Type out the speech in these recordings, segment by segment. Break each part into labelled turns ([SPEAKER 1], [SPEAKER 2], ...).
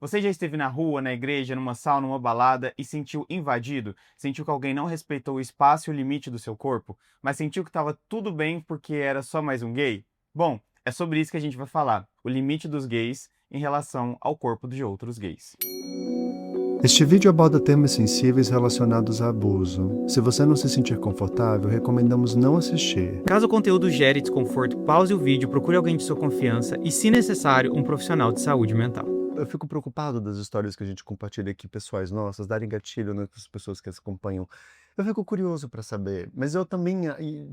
[SPEAKER 1] Você já esteve na rua, na igreja, numa sauna, numa balada e sentiu invadido? Sentiu que alguém não respeitou o espaço e o limite do seu corpo, mas sentiu que estava tudo bem porque era só mais um gay? Bom, é sobre isso que a gente vai falar, o limite dos gays em relação ao corpo de outros gays.
[SPEAKER 2] Este vídeo aborda temas sensíveis relacionados a abuso. Se você não se sentir confortável, recomendamos não assistir.
[SPEAKER 1] Caso o conteúdo gere desconforto, pause o vídeo, procure alguém de sua confiança e, se necessário, um profissional de saúde mental.
[SPEAKER 2] Eu fico preocupado das histórias que a gente compartilha aqui, pessoais nossas, darem gatilho nas pessoas que as acompanham. Eu fico curioso para saber, mas eu também,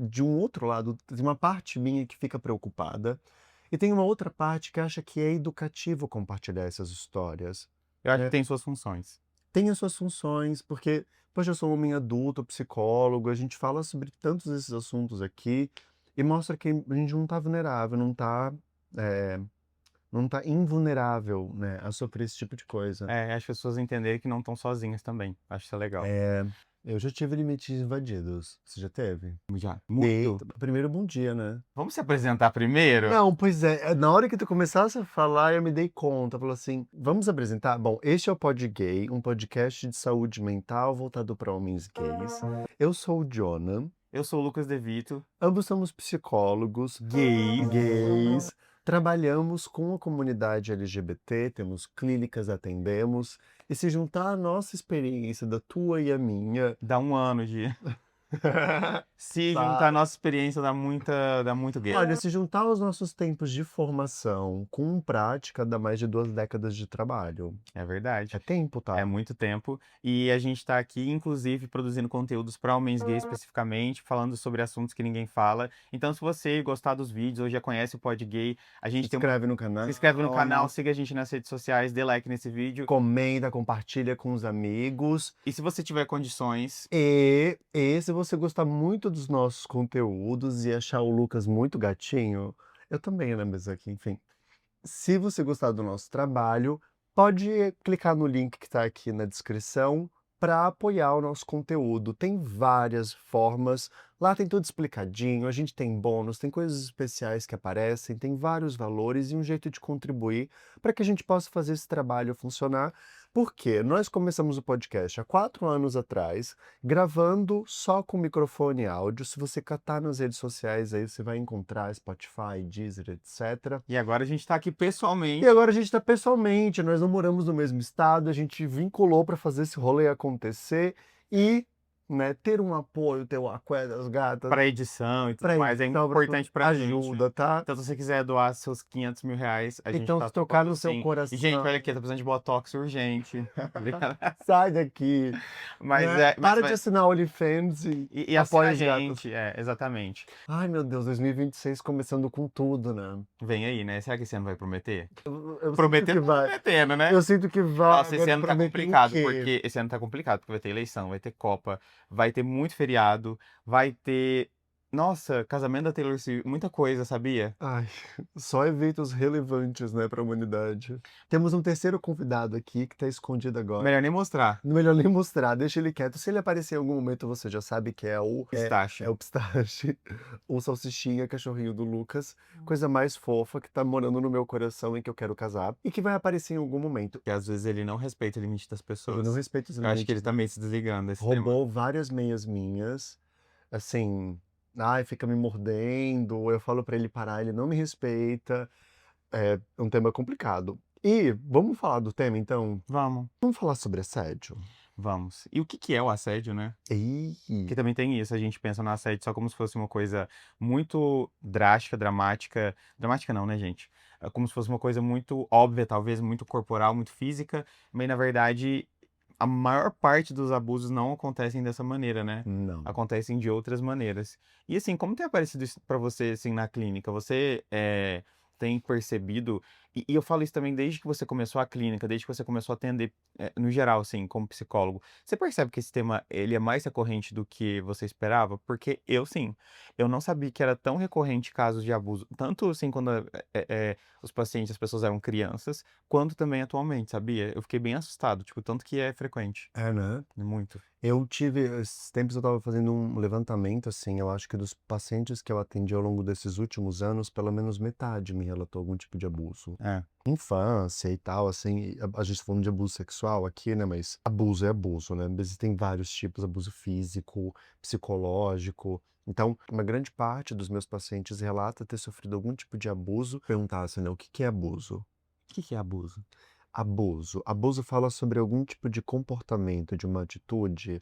[SPEAKER 2] de um outro lado, tem uma parte minha que fica preocupada e tem uma outra parte que acha que é educativo compartilhar essas histórias.
[SPEAKER 1] Eu acho que
[SPEAKER 2] Né?
[SPEAKER 1] tem suas funções.
[SPEAKER 2] Tem as suas funções, porque, poxa, eu sou um homem adulto, psicólogo, a gente fala sobre tantos desses assuntos aqui e mostra que a gente não tá vulnerável, não tá invulnerável, né, a sofrer esse tipo de coisa.
[SPEAKER 1] As pessoas entenderem que não estão sozinhas também. Acho isso legal.
[SPEAKER 2] É, eu já tive limites invadidos. Você já teve?
[SPEAKER 1] Já.
[SPEAKER 2] Eita,
[SPEAKER 1] Muito.
[SPEAKER 2] primeiro bom dia, né?
[SPEAKER 1] Vamos se apresentar primeiro?
[SPEAKER 2] Não, pois é, na hora que tu começasse a falar, eu me dei conta, falou assim, vamos apresentar? Bom, este é o Pod Gay, um podcast de saúde mental voltado para homens gays. Eu sou o Jonah,
[SPEAKER 1] Eu sou o Lucas De Vito,
[SPEAKER 2] ambos somos psicólogos, gays, trabalhamos com a comunidade LGBT, temos clínicas, atendemos, e se juntar a nossa experiência, da tua e a minha,
[SPEAKER 1] dá um ano de. Se juntar a
[SPEAKER 2] sabe?
[SPEAKER 1] nossa experiência, dá muito gay.
[SPEAKER 2] Olha, se juntar os nossos tempos de formação com prática, dá mais de 2 décadas de trabalho.
[SPEAKER 1] É verdade.
[SPEAKER 2] É tempo,
[SPEAKER 1] É
[SPEAKER 2] tá?
[SPEAKER 1] muito tempo. E a gente tá aqui, inclusive, produzindo conteúdos para homens gays especificamente, falando sobre assuntos que ninguém fala. Então, se você gostar dos vídeos ou já conhece o Pod Gay, a
[SPEAKER 2] Se
[SPEAKER 1] gente tem
[SPEAKER 2] inscreve no
[SPEAKER 1] se
[SPEAKER 2] canal,
[SPEAKER 1] inscreve no canal, siga a gente nas redes sociais, dê like nesse vídeo.
[SPEAKER 2] comenta, compartilha com os amigos.
[SPEAKER 1] E se você tiver condições,
[SPEAKER 2] E se você gostar muito dos nossos conteúdos e achar o Lucas muito gatinho, eu também, né, mas aqui, enfim. Se você gostar do nosso trabalho, pode clicar no link que está aqui na descrição para apoiar o nosso conteúdo. Tem várias formas, lá tem tudo explicadinho, a gente tem bônus, tem coisas especiais que aparecem, tem vários valores e um jeito de contribuir para que a gente possa fazer esse trabalho funcionar. Porque nós começamos o podcast há 4 anos atrás, gravando só com microfone e áudio. Se você catar nas redes sociais aí, você vai encontrar Spotify, Deezer, etc.
[SPEAKER 1] e agora a gente tá aqui
[SPEAKER 2] E
[SPEAKER 1] pessoalmente.
[SPEAKER 2] agora a gente está pessoalmente, nós não moramos no mesmo estado, a gente vinculou para fazer esse rolê acontecer e, né, ter um apoio, ter o Aqué das Gatas,
[SPEAKER 1] Para edição e tudo
[SPEAKER 2] para
[SPEAKER 1] mais, é
[SPEAKER 2] edição, pra tudo,
[SPEAKER 1] importante pra gente.
[SPEAKER 2] ajuda, tá?
[SPEAKER 1] Então, se você quiser doar seus 500 mil reais, a gente
[SPEAKER 2] Então,
[SPEAKER 1] tá
[SPEAKER 2] se tocar
[SPEAKER 1] topando
[SPEAKER 2] no seu
[SPEAKER 1] sim. E, gente,
[SPEAKER 2] coração,
[SPEAKER 1] olha aqui, tá precisando de botox urgente. Brincadeira.
[SPEAKER 2] sai daqui,
[SPEAKER 1] Mas,
[SPEAKER 2] né?
[SPEAKER 1] mas,
[SPEAKER 2] Para de
[SPEAKER 1] mas
[SPEAKER 2] assinar o OnlyFans e
[SPEAKER 1] e assina
[SPEAKER 2] apoia
[SPEAKER 1] a
[SPEAKER 2] as gatas.
[SPEAKER 1] gente, exatamente.
[SPEAKER 2] Ai, meu Deus, 2026 começando com tudo, né?
[SPEAKER 1] Vem aí, né? Será que esse ano vai prometer?
[SPEAKER 2] Eu sinto que
[SPEAKER 1] Prometendo, tá
[SPEAKER 2] vai.
[SPEAKER 1] prometendo, né?
[SPEAKER 2] Eu sinto que vai.
[SPEAKER 1] Nossa, esse
[SPEAKER 2] Agora
[SPEAKER 1] ano tá
[SPEAKER 2] prometer o
[SPEAKER 1] complicado,
[SPEAKER 2] quê?
[SPEAKER 1] porque esse ano tá complicado, porque vai ter eleição, vai ter Copa, vai ter muito feriado, vai ter, nossa, casamento da Taylor Swift, muita coisa, sabia?
[SPEAKER 2] Ai, só eventos relevantes, né, para a humanidade. Temos um terceiro convidado aqui que tá escondido agora.
[SPEAKER 1] Melhor nem mostrar.
[SPEAKER 2] Melhor nem mostrar, deixa ele quieto. Se ele aparecer em algum momento, você já sabe que é o
[SPEAKER 1] Pistache.
[SPEAKER 2] o Pistache, o Salsichinha, cachorrinho do Lucas, coisa mais fofa que tá morando no meu coração e que eu quero casar e que vai aparecer em algum momento.
[SPEAKER 1] Que às vezes ele não respeita o limite das
[SPEAKER 2] Ele
[SPEAKER 1] pessoas.
[SPEAKER 2] não respeita os
[SPEAKER 1] Eu acho que ele
[SPEAKER 2] limites,
[SPEAKER 1] tá
[SPEAKER 2] né?
[SPEAKER 1] meio se desligando desse tema.
[SPEAKER 2] Roubou várias meias minhas, assim, ai, fica me mordendo, eu falo pra ele parar, ele não me respeita. É um tema complicado. E vamos falar do tema, então?
[SPEAKER 1] Vamos,
[SPEAKER 2] Vamos falar sobre assédio?
[SPEAKER 1] vamos. E o que que é o assédio, né?
[SPEAKER 2] Ih,
[SPEAKER 1] Que também tem isso, a gente pensa no assédio só como se fosse uma coisa muito drástica, dramática. Dramática não, né, gente? É como se fosse uma coisa muito óbvia, talvez, muito corporal, muito física, mas na verdade a maior parte dos abusos não acontecem dessa maneira, né?
[SPEAKER 2] não.
[SPEAKER 1] Acontecem de outras maneiras. E assim, como tem aparecido isso pra você assim na clínica? Você tem percebido, e eu falo isso também desde que você começou a clínica, desde que você começou a atender no geral, assim, como psicólogo. Você percebe que esse tema ele é mais recorrente do que você esperava? Porque eu sim, eu não sabia que era tão recorrente casos de abuso, tanto assim quando os pacientes, as pessoas eram crianças, quanto também atualmente, sabia? Eu fiquei bem assustado, tipo, tanto que é frequente,
[SPEAKER 2] É, né?
[SPEAKER 1] muito.
[SPEAKER 2] Eu tive, esses tempos eu estava fazendo um levantamento, assim, eu acho que dos pacientes que eu atendi ao longo desses últimos anos, pelo menos metade me relatou algum tipo de abuso.
[SPEAKER 1] É,
[SPEAKER 2] Infância e tal, assim, e a gente tá falando de abuso sexual aqui, né, mas abuso é abuso, né, existem vários tipos, abuso físico, psicológico. Então, uma grande parte dos meus pacientes relata ter sofrido algum tipo de abuso. Perguntasse, né, o que que é abuso?
[SPEAKER 1] o que que é abuso?
[SPEAKER 2] Abuso fala sobre algum tipo de comportamento, de uma atitude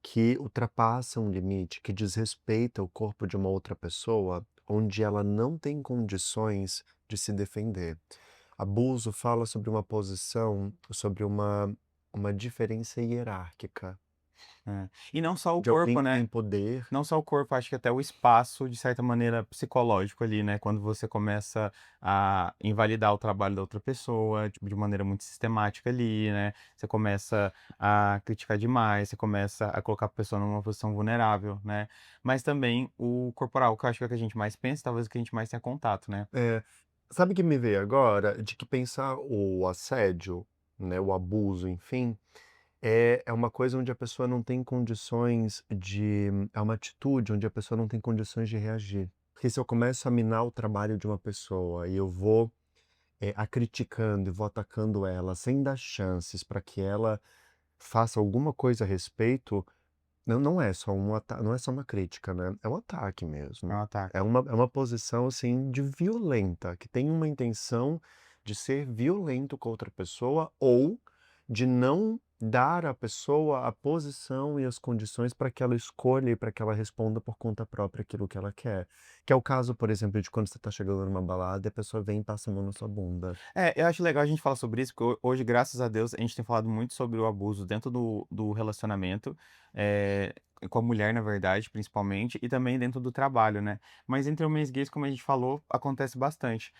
[SPEAKER 2] que ultrapassa um limite, que desrespeita o corpo de uma outra pessoa, onde ela não tem condições de se defender. Abuso fala sobre uma posição, sobre uma diferença hierárquica,
[SPEAKER 1] É. E não só o
[SPEAKER 2] de alguém
[SPEAKER 1] corpo,
[SPEAKER 2] que
[SPEAKER 1] né?
[SPEAKER 2] tem poder.
[SPEAKER 1] Não só o corpo, acho que até o espaço, de certa maneira, psicológico ali, né? Quando você começa a invalidar o trabalho da outra pessoa, tipo, de maneira muito sistemática ali, né? Você começa a criticar demais, você começa a colocar a pessoa numa posição vulnerável, né? Mas também o corporal, que eu acho que é o que a gente mais pensa, talvez o que a gente mais tenha contato, né?
[SPEAKER 2] É, sabe o que me veio agora? De que pensar o assédio, né, o abuso, enfim, é uma coisa onde a pessoa não tem condições de. É uma atitude onde a pessoa não tem condições de reagir. Porque se eu começo a minar o trabalho de uma pessoa e eu vou a criticando e vou atacando ela sem dar chances para que ela faça alguma coisa a respeito, não é só não é só uma crítica, né? É um ataque
[SPEAKER 1] É um
[SPEAKER 2] mesmo.
[SPEAKER 1] ataque.
[SPEAKER 2] É uma posição assim de violenta, que tem uma intenção de ser violento com outra pessoa ou de não dar à pessoa a posição e as condições para que ela escolha e para que ela responda por conta própria aquilo que ela quer. Que é o caso, por exemplo, de quando você está chegando numa balada e a pessoa vem e passa a mão na sua bunda.
[SPEAKER 1] É, eu acho legal a gente falar sobre isso, porque hoje, graças a Deus, a gente tem falado muito sobre o abuso dentro do relacionamento, eh, com a mulher, na verdade, principalmente, e também dentro do trabalho, né? Mas entre homens gays, como a gente falou, acontece bastante.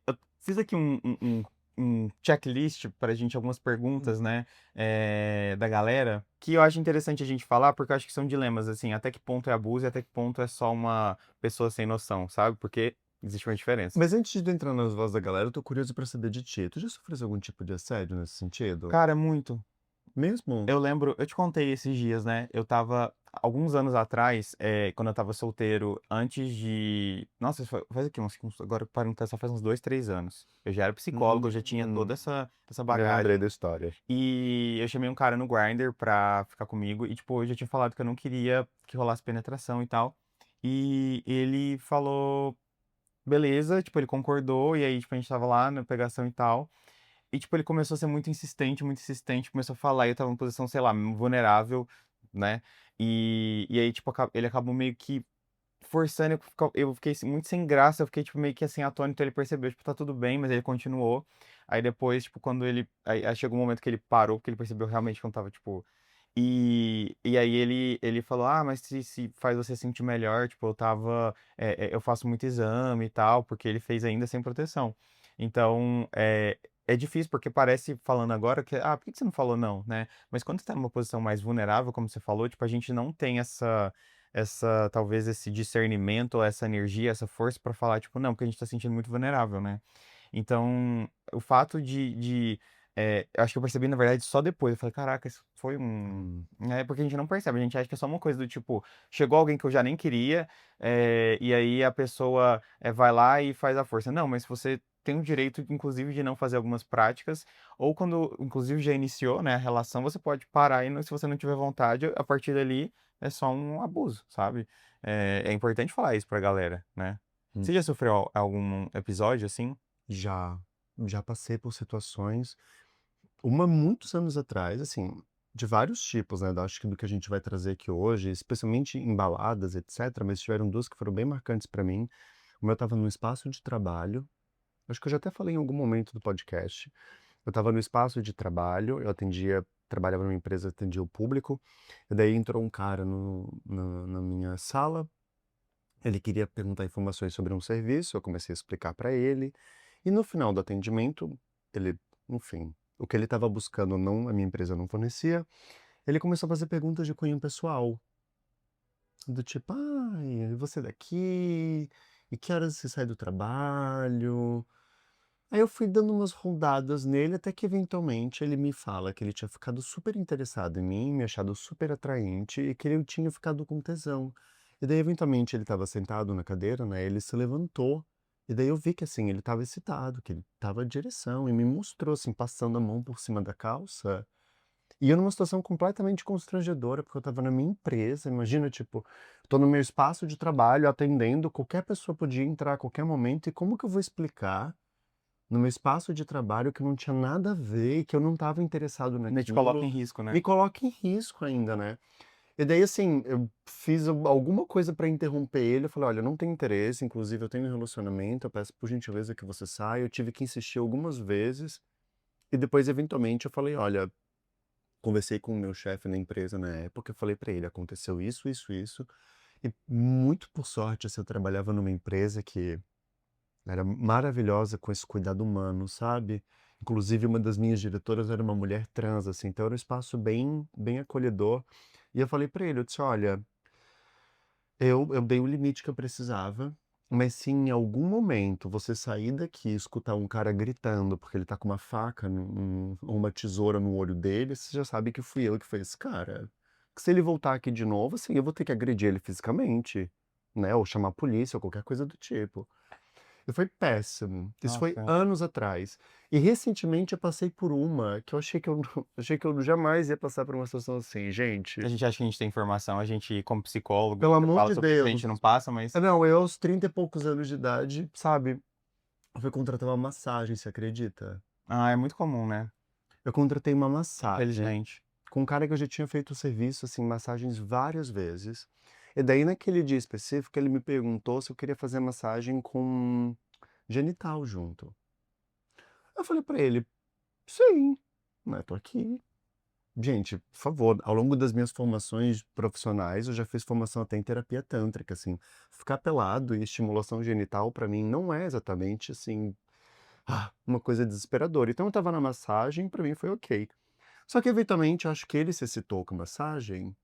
[SPEAKER 1] Eu fiz aqui um checklist para a gente, algumas perguntas, né, da galera, que eu acho interessante a gente falar, porque eu acho que são dilemas, assim, até que ponto é abuso e até que ponto é só uma pessoa sem noção, sabe? Porque existe uma diferença.
[SPEAKER 2] Mas antes de entrar nas vozes da galera, eu tô curioso pra saber de ti. Tu já sofreu algum tipo de assédio nesse sentido?
[SPEAKER 1] Cara, muito.
[SPEAKER 2] Mesmo?
[SPEAKER 1] Eu lembro, eu te contei esses dias, né? Eu tava, alguns anos atrás, quando eu tava solteiro, antes de. Nossa, faz aqui agora para não só faz uns 2, 3 anos. Eu já era psicólogo, eu já tinha
[SPEAKER 2] Hum,
[SPEAKER 1] toda essa
[SPEAKER 2] já lembrei
[SPEAKER 1] bagagem.
[SPEAKER 2] da história.
[SPEAKER 1] E eu chamei um cara no Grindr pra ficar comigo. E, tipo, eu já tinha falado que eu não queria que rolasse penetração e tal. E ele falou, beleza, tipo, ele concordou. E aí, tipo, a gente tava lá na pegação e tal. E, tipo, ele começou a ser muito insistente, começou a falar, e eu tava em posição, sei lá, vulnerável, né? E aí, tipo, ele acabou meio que forçando, eu fiquei assim, muito sem graça, eu fiquei, tipo, meio que assim, atônito, ele percebeu, tipo, tá tudo bem, mas ele continuou. Aí depois, tipo, quando ele, aí chegou um momento que ele parou, porque ele percebeu realmente que eu não tava, tipo... E aí ele falou, ah, mas se faz você sentir melhor, tipo, eu faço muito exame e tal, porque ele fez ainda sem proteção. Então, é difícil, porque parece, falando agora, que, por que você não falou não, né? Mas quando você tá numa posição mais vulnerável, como você falou, tipo, a gente não tem talvez esse discernimento, ou essa energia, essa força pra falar, tipo, não, porque a gente tá se sentindo muito vulnerável, né? Então, o fato eu acho que eu percebi, na verdade, só depois. Eu falei, caraca, isso foi um.
[SPEAKER 2] Hum.
[SPEAKER 1] É porque a gente não percebe, a gente acha que é só uma coisa do tipo, chegou alguém que eu já nem queria, e aí a pessoa vai lá e faz a força. Não, mas você tem o direito, inclusive, de não fazer algumas práticas, ou quando, inclusive, já iniciou, né, a relação, você pode parar e, se você não tiver vontade, a partir dali é só um abuso, sabe? É importante falar isso pra galera, né?
[SPEAKER 2] Hum.
[SPEAKER 1] Você já sofreu algum episódio assim?
[SPEAKER 2] Já, já passei por situações, uma muitos anos atrás, assim, de vários tipos, né? Acho que do que a gente vai trazer aqui hoje, especialmente em baladas, etc. Mas tiveram duas que foram bem marcantes pra mim. Uma eu estava num espaço de trabalho, acho que eu já até falei em algum momento do podcast. Eu estava no espaço de trabalho, trabalhava numa empresa, atendia o público, e daí entrou um cara na minha sala, ele queria perguntar informações sobre um serviço, eu comecei a explicar para ele, e no final do atendimento, ele, enfim, o que ele estava buscando não, a minha empresa não fornecia, ele começou a fazer perguntas de cunho pessoal, do tipo, ai, você é daqui? E que horas você sai do trabalho? Aí eu fui dando umas rodadas nele até que eventualmente ele me fala que ele tinha ficado super interessado em mim, me achado super atraente e que ele tinha ficado com tesão. E daí eventualmente ele estava sentado na cadeira, né? Ele se levantou E daí eu vi que, assim, ele estava excitado, que ele estava direção e me mostrou, assim, passando a mão por cima da calça. E eu numa situação completamente constrangedora, porque eu estava na minha empresa, imagina, tipo, tô no meu espaço de trabalho atendendo, qualquer pessoa podia entrar a qualquer momento, e como que eu vou explicar no meu espaço de trabalho que não tinha nada a ver e que eu não estava interessado
[SPEAKER 1] Ainda te coloca
[SPEAKER 2] naquilo,
[SPEAKER 1] em risco, né.
[SPEAKER 2] me coloca em risco ainda, né. E daí, assim, eu fiz alguma coisa pra interromper ele, eu falei: "Olha, eu não tenho interesse, inclusive eu tenho um relacionamento, eu peço por gentileza que você saia", eu tive que insistir algumas vezes, e depois eventualmente eu falei: "Olha", conversei com o meu chefe na empresa na época, eu falei pra ele: "Aconteceu isso, isso, isso", e muito por sorte, assim, eu trabalhava numa empresa que era maravilhosa com esse cuidado humano, sabe. Inclusive uma das minhas diretoras era uma mulher trans, assim, então era um espaço bem acolhedor. E eu falei pra ele, eu disse: "Olha, eu dei o limite que eu precisava, mas se em algum momento você sair daqui e escutar um cara gritando porque ele tá com uma faca ou uma tesoura no olho dele, você já sabe que fui eu que fui esse cara. Que se ele voltar aqui de novo, assim, eu vou ter que agredir ele fisicamente, né, ou chamar a polícia ou qualquer coisa do tipo". E foi péssimo. Isso foi
[SPEAKER 1] Nossa,
[SPEAKER 2] anos atrás. E recentemente eu passei por uma que eu achei que eu não achei que eu jamais ia passar por uma situação assim,
[SPEAKER 1] a
[SPEAKER 2] gente,
[SPEAKER 1] gente acha que a gente tem informação, a gente como psicólogo,
[SPEAKER 2] pelo
[SPEAKER 1] você
[SPEAKER 2] amor
[SPEAKER 1] fala
[SPEAKER 2] de
[SPEAKER 1] sobre isso, a
[SPEAKER 2] Deus.
[SPEAKER 1] gente não passa, mas
[SPEAKER 2] Não, eu aos 30 e poucos anos de idade, sabe, eu fui contratar uma massagem, você acredita?
[SPEAKER 1] é muito comum, né,
[SPEAKER 2] Eu contratei uma massagem
[SPEAKER 1] infelizmente.
[SPEAKER 2] com um cara que eu já tinha feito o serviço, assim, massagens várias vezes. E daí naquele dia específico ele me perguntou se eu queria fazer massagem com genital junto. Eu falei pra ele: "Sim, né, tô aqui". Gente, por favor, ao longo das minhas formações profissionais, eu já fiz formação até em terapia tântrica, assim, ficar pelado e estimulação genital pra mim não é exatamente, assim, uma coisa desesperadora. Então eu estava na massagem, pra mim foi ok. Só que eventualmente eu acho que ele se excitou com a massagem,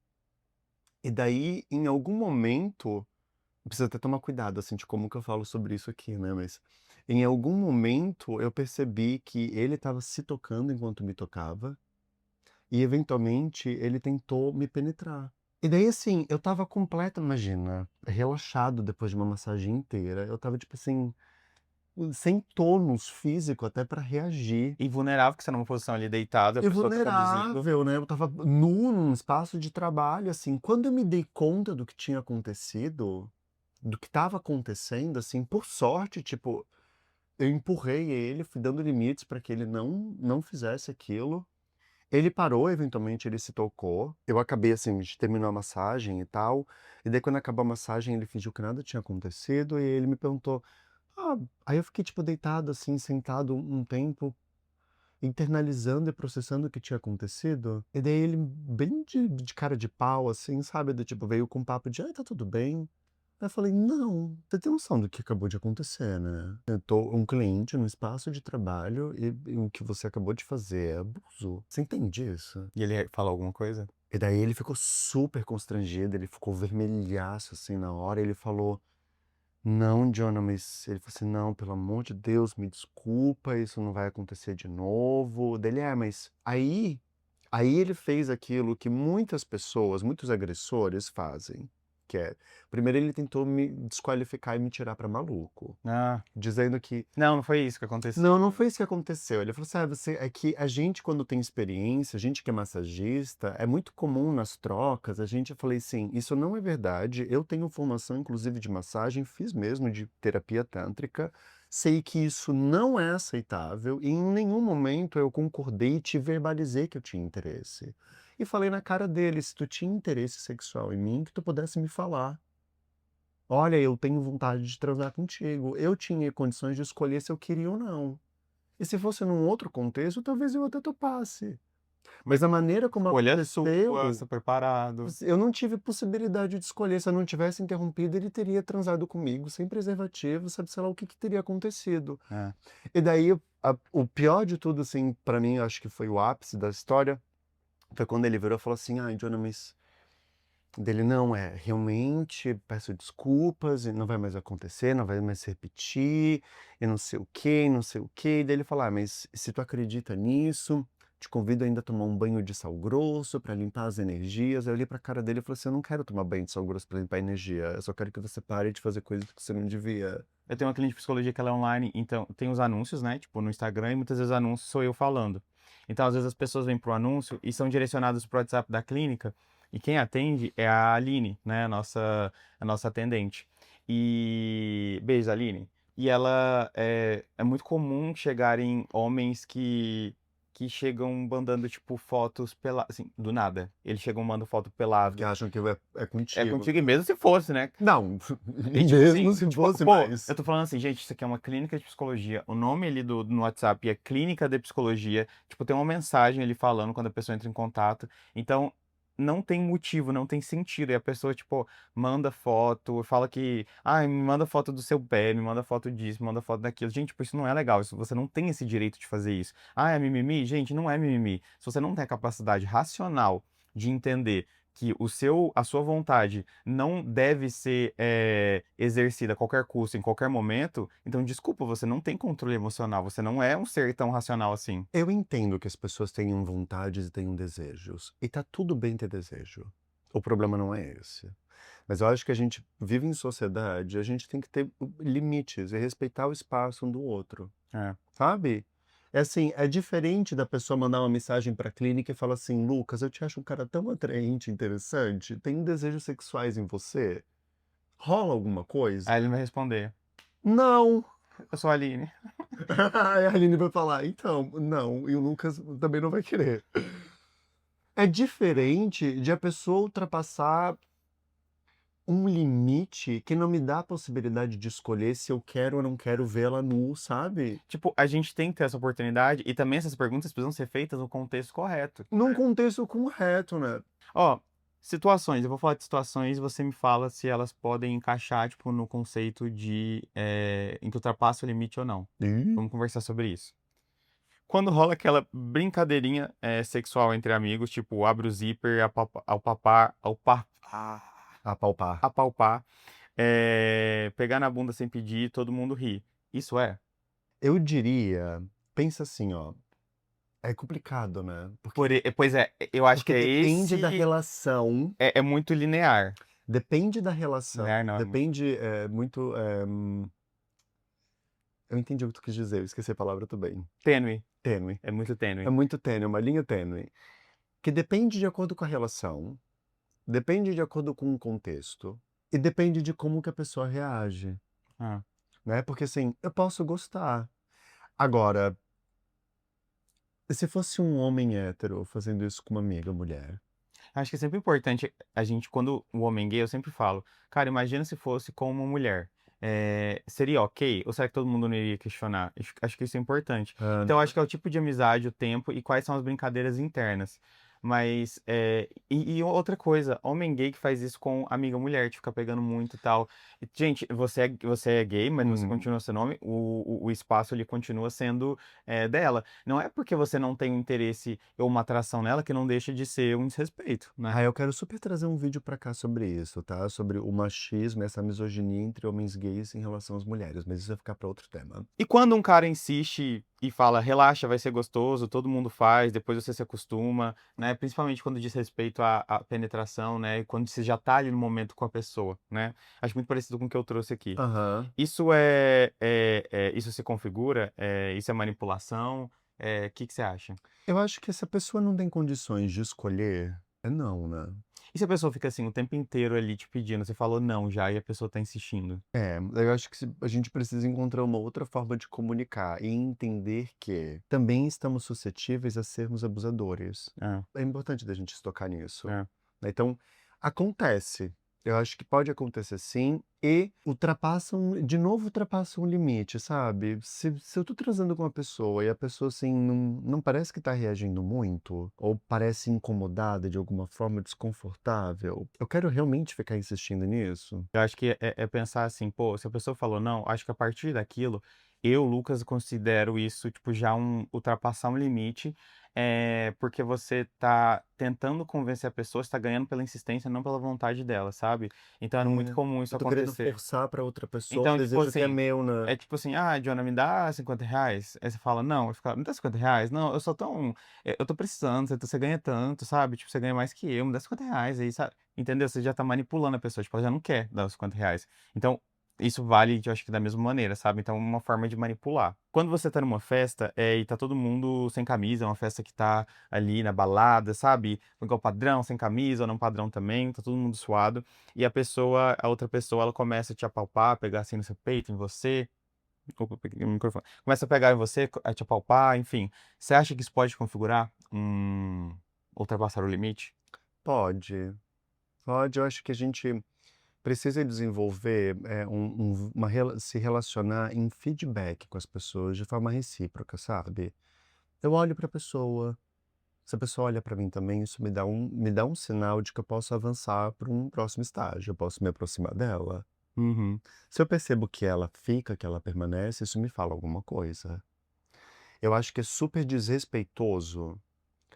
[SPEAKER 2] e daí em algum momento, preciso até tomar cuidado, assim, de como que eu falo sobre isso aqui, né, mas em algum momento eu percebi que ele estava se tocando enquanto me tocava, e eventualmente ele tentou me penetrar. E daí, assim, eu estava completo, imagina, relaxado depois de uma massagem inteira, eu estava, tipo assim, sem tônus físico até pra reagir.
[SPEAKER 1] E vulnerável, que você numa posição ali deitado, a
[SPEAKER 2] E
[SPEAKER 1] pessoa tá conduzindo.
[SPEAKER 2] vulnerável, né, eu estava nu num espaço de trabalho, assim, quando eu me dei conta do que tinha acontecido, do que estava acontecendo, assim, por sorte, tipo, eu empurrei ele, fui dando limites pra que ele não fizesse aquilo. Ele parou, eventualmente ele se tocou, eu acabei, assim, de terminar a massagem e tal, e daí quando acabou a massagem ele fingiu que nada tinha acontecido e ele me perguntou: "Ah", aí eu fiquei, tipo, deitado, assim, sentado um tempo, internalizando e processando o que tinha acontecido, e daí ele bem de cara de pau, assim, sabe, do tipo, veio com um papo de: "Ai, tá tudo bem". Aí eu falei: "Não, você tem noção do que acabou de acontecer, né. Eu tô um cliente no espaço de trabalho e o que você acabou de fazer é abuso. Você entende isso?".
[SPEAKER 1] E ele falou alguma coisa?
[SPEAKER 2] E daí ele ficou super constrangido, ele ficou vermelhaço, assim, na hora, ele falou: "Não, Jonah, mas", ele falou assim: "Não, pelo amor de Deus, me desculpa, isso não vai acontecer de novo". Daí ele: "É, mas", aí ele fez aquilo que muitas pessoas, muitos agressores fazem, que é, primeiro ele tentou me desqualificar e me tirar pra maluco,
[SPEAKER 1] Ah,
[SPEAKER 2] dizendo que
[SPEAKER 1] não, não foi isso que aconteceu.
[SPEAKER 2] não, não foi isso que aconteceu. Ele falou assim: "Ah, você é que a gente quando tem experiência, a gente que é massagista, é muito comum nas trocas, a gente", eu falei assim: "Isso não é verdade, eu tenho formação inclusive de massagem, fiz mesmo de terapia tântrica, sei que isso não é aceitável e em nenhum momento eu concordei e te verbalizei que eu tinha interesse". E falei na cara dele: "Se tu tinha interesse sexual em mim, que tu pudesse me falar. Olha, eu tenho vontade de transar contigo". Eu tinha condições de escolher se eu queria ou não. E se fosse num outro contexto, talvez eu até topasse. Mas a maneira como
[SPEAKER 1] Escolha sua,
[SPEAKER 2] aconteceu,
[SPEAKER 1] super parado.
[SPEAKER 2] eu não tive possibilidade de escolher. Se eu não tivesse interrompido, ele teria transado comigo sem preservativo, sabe-se lá o que que teria acontecido.
[SPEAKER 1] É.
[SPEAKER 2] E daí, o pior de tudo, assim, pra mim, acho que foi o ápice da história, foi quando ele virou e falou assim: "Ai, Jonah, mas", dele: "Não, realmente peço desculpas e não vai mais acontecer, não vai mais se repetir, e não sei o quê, e não sei o quê". E daí ele falou: "Ah, mas se tu acredita nisso, te convido ainda a tomar um banho de sal grosso pra limpar as energias". Aí eu olhei pra cara dele e falei assim: "Eu não quero tomar banho de sal grosso pra limpar a energia, eu só quero que você pare de fazer coisas que você não devia".
[SPEAKER 1] eu tenho uma clínica de psicologia que ela é online, então tem os anúncios, né, tipo, no Instagram, e muitas vezes anúncios sou eu falando. Então, às vezes as pessoas vêm pro anúncio e são direcionadas pro WhatsApp da clínica, e quem atende é a Aline, né, a nossa atendente. E beijo, Aline. E ela é muito comum chegarem homens que chegam mandando, tipo, fotos pela, assim, do nada. Eles chegam mandando foto
[SPEAKER 2] Que
[SPEAKER 1] pelado.
[SPEAKER 2] acham que é
[SPEAKER 1] É
[SPEAKER 2] contigo.
[SPEAKER 1] contigo, e mesmo se fosse, né?
[SPEAKER 2] Não,
[SPEAKER 1] E tipo
[SPEAKER 2] mesmo
[SPEAKER 1] assim,
[SPEAKER 2] se
[SPEAKER 1] tipo,
[SPEAKER 2] fosse
[SPEAKER 1] pô, eu
[SPEAKER 2] mais.
[SPEAKER 1] tô falando assim, gente, isso aqui é uma clínica de psicologia. O nome ali no WhatsApp é Clínica de Psicologia. Tipo, tem uma mensagem ali falando quando a pessoa entra em contato. Então, não tem motivo, não tem sentido. E a pessoa, tipo, manda foto, fala que, ah, me manda foto do seu pé, me manda foto disso, me manda foto daquilo. Gente, tipo, isso não é legal. Isso, você não tem esse direito de fazer isso. Ah, é mimimi? Gente, não é mimimi. Se você não tem a capacidade racional de entender que a sua vontade não deve ser exercida a qualquer custo, em qualquer momento, então desculpa, você não tem controle emocional, você não é um ser tão racional assim.
[SPEAKER 2] Eu entendo que as pessoas tenham vontades e tenham desejos, e tá tudo bem ter desejo. O problema não é esse. Mas eu acho que a gente vive em sociedade, a gente tem que ter limites e respeitar o espaço um do outro,
[SPEAKER 1] É.
[SPEAKER 2] sabe? É assim, é diferente da pessoa mandar uma mensagem pra clínica e falar assim: Lucas, eu te acho um cara tão atraente, interessante, tenho desejos sexuais em você. Rola alguma coisa?
[SPEAKER 1] Aí ele vai responder,
[SPEAKER 2] Não!
[SPEAKER 1] eu sou a Aline.
[SPEAKER 2] Aí a Aline vai falar: então, não, e o Lucas também não vai querer. É diferente de a pessoa ultrapassar um limite que não me dá a possibilidade de escolher se eu quero ou não quero vê-la nu, sabe?
[SPEAKER 1] Tipo, a gente tem que ter essa oportunidade e também essas perguntas precisam ser feitas no contexto correto.
[SPEAKER 2] Num contexto correto, né?
[SPEAKER 1] Ó, situações, eu vou falar de situações e você me fala se elas podem encaixar, tipo, no conceito de em que ultrapassa o limite ou não.
[SPEAKER 2] Ih,
[SPEAKER 1] Vamos conversar sobre isso. Quando rola aquela brincadeirinha sexual entre amigos, tipo, abre o zíper,
[SPEAKER 2] apalpar.
[SPEAKER 1] apalpar, pegar na bunda sem pedir, todo mundo ri. Isso é?
[SPEAKER 2] Eu diria, pensa assim, ó, é complicado, né?
[SPEAKER 1] Pois é, eu acho
[SPEAKER 2] Porque
[SPEAKER 1] que é
[SPEAKER 2] depende da
[SPEAKER 1] esse.
[SPEAKER 2] relação,
[SPEAKER 1] É muito linear.
[SPEAKER 2] depende da relação,
[SPEAKER 1] Linear não, é muito
[SPEAKER 2] depende muito. Eu entendi o que tu quis dizer, eu esqueci a palavra também.
[SPEAKER 1] tênue.
[SPEAKER 2] Tênue.
[SPEAKER 1] É muito
[SPEAKER 2] É
[SPEAKER 1] tênue.
[SPEAKER 2] muito tênue, é uma linha tênue. Que depende de acordo com a relação, depende de acordo com o contexto, e depende de como que a pessoa reage,
[SPEAKER 1] Ah.
[SPEAKER 2] né? Porque assim, eu posso gostar. Agora, se fosse um homem hétero fazendo isso com uma amiga mulher.
[SPEAKER 1] Acho que é sempre importante a gente, quando o homem gay, eu sempre falo, cara, imagina se fosse com uma mulher. Seria ok? Ou será que todo mundo não iria questionar? Acho que isso é importante.
[SPEAKER 2] Ah,
[SPEAKER 1] Então, acho que é o tipo de amizade, o tempo e quais são as brincadeiras internas. Mas, e outra coisa, homem gay que faz isso com amiga mulher, de ficar pegando muito e tal. Gente, você é gay, mas você
[SPEAKER 2] hum,
[SPEAKER 1] continua sendo homem, o espaço ele continua sendo dela. Não é porque você não tem um interesse ou uma atração nela que não deixa de ser um desrespeito, né?
[SPEAKER 2] eu quero super trazer um vídeo pra cá sobre isso, tá? Sobre o machismo, essa misoginia entre homens gays em relação às mulheres, mas isso vai ficar pra outro tema.
[SPEAKER 1] E quando um cara insiste e fala, relaxa, vai ser gostoso, todo mundo faz, depois você se acostuma, né? Principalmente quando diz respeito à penetração, né? E quando você já tá ali no momento com a pessoa, né? Acho muito parecido com o que eu trouxe aqui.
[SPEAKER 2] Aham.
[SPEAKER 1] Isso se configura? Isso é manipulação? O que você acha?
[SPEAKER 2] Eu acho que se a pessoa não tem condições de escolher, é não, né?
[SPEAKER 1] E se a pessoa fica assim o tempo inteiro ali te pedindo, você falou não já e a pessoa tá insistindo?
[SPEAKER 2] Eu acho que a gente precisa encontrar uma outra forma de comunicar e entender que também estamos suscetíveis a sermos abusadores.
[SPEAKER 1] É,
[SPEAKER 2] É importante da gente tocar nisso,
[SPEAKER 1] é.
[SPEAKER 2] né? Então, acontece. Eu acho que pode acontecer sim e de novo ultrapassam um limite, sabe? Se eu tô transando com uma pessoa e a pessoa assim não parece que tá reagindo muito, ou parece incomodada de alguma forma, desconfortável, eu quero realmente ficar insistindo nisso?
[SPEAKER 1] Eu acho que é pensar assim, pô, se a pessoa falou não, acho que a partir daquilo, eu, Lucas, considero isso, tipo, já ultrapassar um limite, porque você tá tentando convencer a pessoa, você tá ganhando pela insistência, não pela vontade dela, sabe? Então é muito
[SPEAKER 2] É,
[SPEAKER 1] comum isso
[SPEAKER 2] eu tô querendo
[SPEAKER 1] acontecer.
[SPEAKER 2] forçar pra outra pessoa um
[SPEAKER 1] Então, tipo
[SPEAKER 2] desejo que é
[SPEAKER 1] assim,
[SPEAKER 2] meu, né?
[SPEAKER 1] é tipo assim, ah, Diona, me dá R$ 50. Aí você fala, não, eu fico, me dá R$ 50? Não, eu sou tão. Eu tô precisando, você ganha tanto, sabe? Tipo, você ganha mais que eu, me dá R$ 50 aí, sabe? Entendeu? Você já tá manipulando a pessoa, tipo, ela já não quer dar os R$ 50. Então, isso vale, eu acho que da mesma maneira, sabe? Então, é uma forma de manipular. Quando você tá numa festa, e tá todo mundo sem camisa, é uma festa que tá ali na balada, sabe? Igual padrão, sem camisa, ou não padrão também, tá todo mundo suado. E a outra pessoa, ela começa a te apalpar, pegar assim no seu peito, em você. Desculpa, eu peguei o microfone. Começa a pegar em você, a te apalpar, enfim. Você acha que isso pode configurar ultrapassar o limite?
[SPEAKER 2] Pode, pode. Eu acho que a gente precisa desenvolver se relacionar em feedback com as pessoas de forma recíproca, sabe? Eu olho para a pessoa, se a pessoa olha para mim também, isso me dá um sinal de que eu posso avançar para um próximo estágio, eu posso me aproximar dela.
[SPEAKER 1] Uhum.
[SPEAKER 2] Se eu percebo que ela fica, que ela permanece, isso me fala alguma coisa. Eu acho que é super desrespeitoso,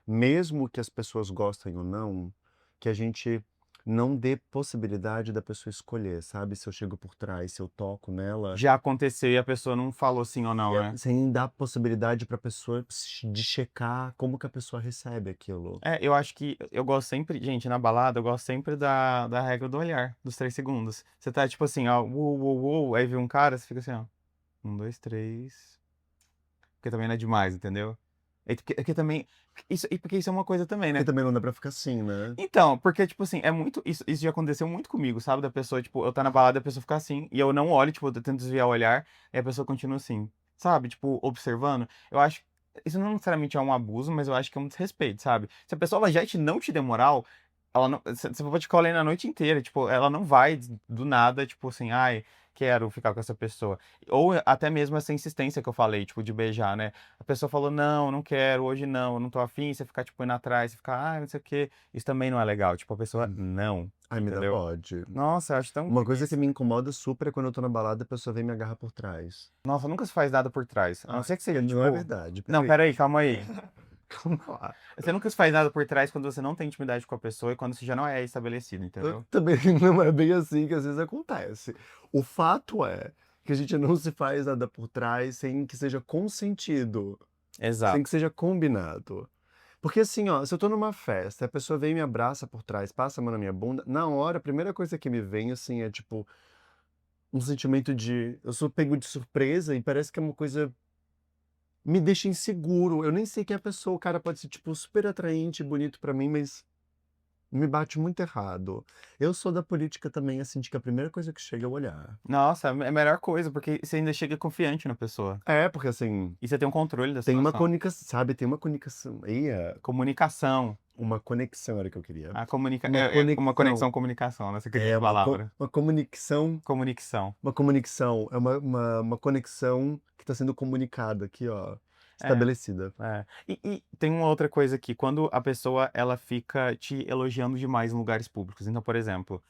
[SPEAKER 2] mesmo que as pessoas gostem ou não, que a gente não dê possibilidade da pessoa escolher, sabe? Se eu chego por trás, se eu toco nela,
[SPEAKER 1] Já aconteceu e a pessoa não falou sim ou não, né?
[SPEAKER 2] sem dar possibilidade para a pessoa de checar como que a pessoa recebe aquilo.
[SPEAKER 1] É, eu acho que eu gosto sempre, gente, na balada, eu gosto sempre da regra do olhar, dos 3 segundos. Você tá tipo assim, ó, uou, uou, uou, aí vê um cara, você fica assim, ó, 1, 2, 3. Porque também não é demais, entendeu? Porque também, porque isso é uma coisa também,
[SPEAKER 2] Porque
[SPEAKER 1] né?
[SPEAKER 2] também não dá pra ficar assim, né?
[SPEAKER 1] Então, porque, tipo assim, é muito. Isso já aconteceu muito comigo, sabe? Da pessoa, tipo, eu tá na balada e a pessoa ficar assim, e eu não olho, tipo, eu tento desviar o olhar, e a pessoa continua assim, sabe? Tipo, observando. Eu acho. Isso não necessariamente é um abuso, mas eu acho que é um desrespeito, sabe? Se a pessoa ela já não te der moral, ela não. Você pode ficar olhando a noite inteira, tipo, ela não vai do nada, tipo assim, ai, quero ficar com essa pessoa. Ou até mesmo essa insistência que eu falei, tipo, de beijar, né? A pessoa falou, não, não quero, hoje não, eu não tô afim, você ficar, tipo, indo atrás, você ficar, não sei o quê. Isso também não é legal. Tipo, a pessoa,
[SPEAKER 2] Hum.
[SPEAKER 1] não,
[SPEAKER 2] Ai, me dá
[SPEAKER 1] entendeu?
[SPEAKER 2] bode.
[SPEAKER 1] Nossa, eu acho tão
[SPEAKER 2] Uma coisa que
[SPEAKER 1] preguiça.
[SPEAKER 2] me incomoda super é quando eu tô na balada e a pessoa vem e me agarra por trás.
[SPEAKER 1] Nossa, nunca se faz nada por trás. A não
[SPEAKER 2] Ai,
[SPEAKER 1] ser que seja,
[SPEAKER 2] não é
[SPEAKER 1] tipo.
[SPEAKER 2] verdade,
[SPEAKER 1] Não,
[SPEAKER 2] peraí.
[SPEAKER 1] peraí, calma aí.
[SPEAKER 2] Calma lá.
[SPEAKER 1] Você nunca se faz nada por trás quando você não tem intimidade com a pessoa e quando isso já não é estabelecido, entendeu?
[SPEAKER 2] Também não é bem assim que às vezes acontece. O fato é que a gente não se faz nada por trás sem que seja consentido, sem
[SPEAKER 1] Exato.
[SPEAKER 2] que seja combinado. Porque assim, ó, se eu tô numa festa, a pessoa vem e me abraça por trás, passa a mão na minha bunda, na hora, a primeira coisa que me vem, assim, é tipo, um sentimento de. Eu sou pego de surpresa e parece que é uma coisa. Me deixa inseguro. Eu nem sei quem é a pessoa. O cara pode ser, tipo, super atraente, bonito pra mim, mas me bate muito errado. Eu sou da política também, assim, de que a primeira coisa que chega é o olhar.
[SPEAKER 1] Nossa, é a melhor coisa, porque você ainda chega confiante na pessoa.
[SPEAKER 2] É, porque assim,
[SPEAKER 1] E você tem um controle da
[SPEAKER 2] tem uma
[SPEAKER 1] situação.
[SPEAKER 2] comunicação, sabe? Tem uma comunicação.
[SPEAKER 1] Comunicação.
[SPEAKER 2] Uma conexão era o que eu queria.
[SPEAKER 1] É,
[SPEAKER 2] Uma
[SPEAKER 1] uma conexão
[SPEAKER 2] conexão.
[SPEAKER 1] comunicação, né? Você queria
[SPEAKER 2] É
[SPEAKER 1] a palavra.
[SPEAKER 2] uma comunicação.
[SPEAKER 1] Comunicação.
[SPEAKER 2] Uma conexão. É uma conexão que está sendo comunicada aqui, ó.
[SPEAKER 1] É.
[SPEAKER 2] Estabelecida.
[SPEAKER 1] É. E tem uma outra coisa aqui, quando a pessoa ela fica te elogiando demais em lugares públicos. Então, por exemplo,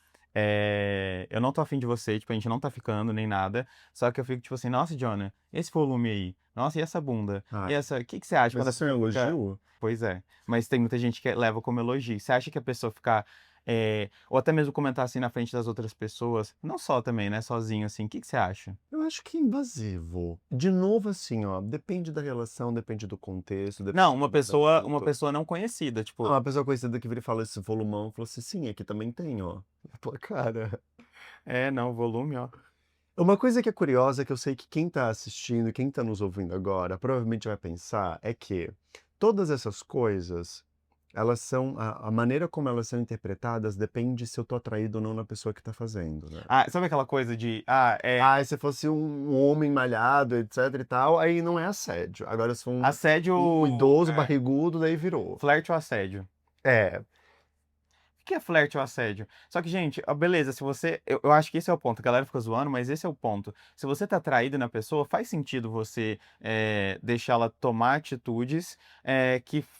[SPEAKER 1] eu não tô afim de você, tipo, a gente não tá ficando nem nada, só que eu fico tipo assim, nossa, Jonah, esse volume aí, nossa, e essa bunda?
[SPEAKER 2] Ah,
[SPEAKER 1] E essa, o que que você acha
[SPEAKER 2] mas
[SPEAKER 1] quando a
[SPEAKER 2] isso é um
[SPEAKER 1] pessoa fica.
[SPEAKER 2] elogio?
[SPEAKER 1] Pois é, mas tem muita gente que leva como elogio. Você acha que a pessoa ficar. Ou até mesmo comentar assim na frente das outras pessoas, não só também, né, sozinho assim, o que que você acha?
[SPEAKER 2] Eu acho que é invasivo. De novo, assim, ó, depende da relação, depende do contexto,
[SPEAKER 1] Não,
[SPEAKER 2] depende do
[SPEAKER 1] uma
[SPEAKER 2] momento.
[SPEAKER 1] pessoa não conhecida,
[SPEAKER 2] Ah,
[SPEAKER 1] tipo,
[SPEAKER 2] uma pessoa conhecida que vira e fala esse volumão, falou assim, sim, aqui também tem, ó. Na tua cara.
[SPEAKER 1] não, volume, ó.
[SPEAKER 2] Uma coisa que é curiosa, que eu sei que quem tá assistindo, quem tá nos ouvindo agora, provavelmente vai pensar, é que todas essas coisas, elas são, a maneira como elas são interpretadas depende se eu tô atraído ou não na pessoa que tá fazendo, né?
[SPEAKER 1] Ah, sabe aquela coisa de,
[SPEAKER 2] Ah, se fosse um homem malhado, etc e tal, aí não é assédio. Agora, se for um
[SPEAKER 1] assédio,
[SPEAKER 2] idoso barrigudo, daí virou.
[SPEAKER 1] flerte ou assédio?
[SPEAKER 2] É,
[SPEAKER 1] O que é flerte ou assédio? Só que, gente, ó, beleza, se você. Eu acho que esse é o ponto. A galera fica zoando, mas esse é o ponto. Se você tá atraído na pessoa, faz sentido você deixar ela tomar atitudes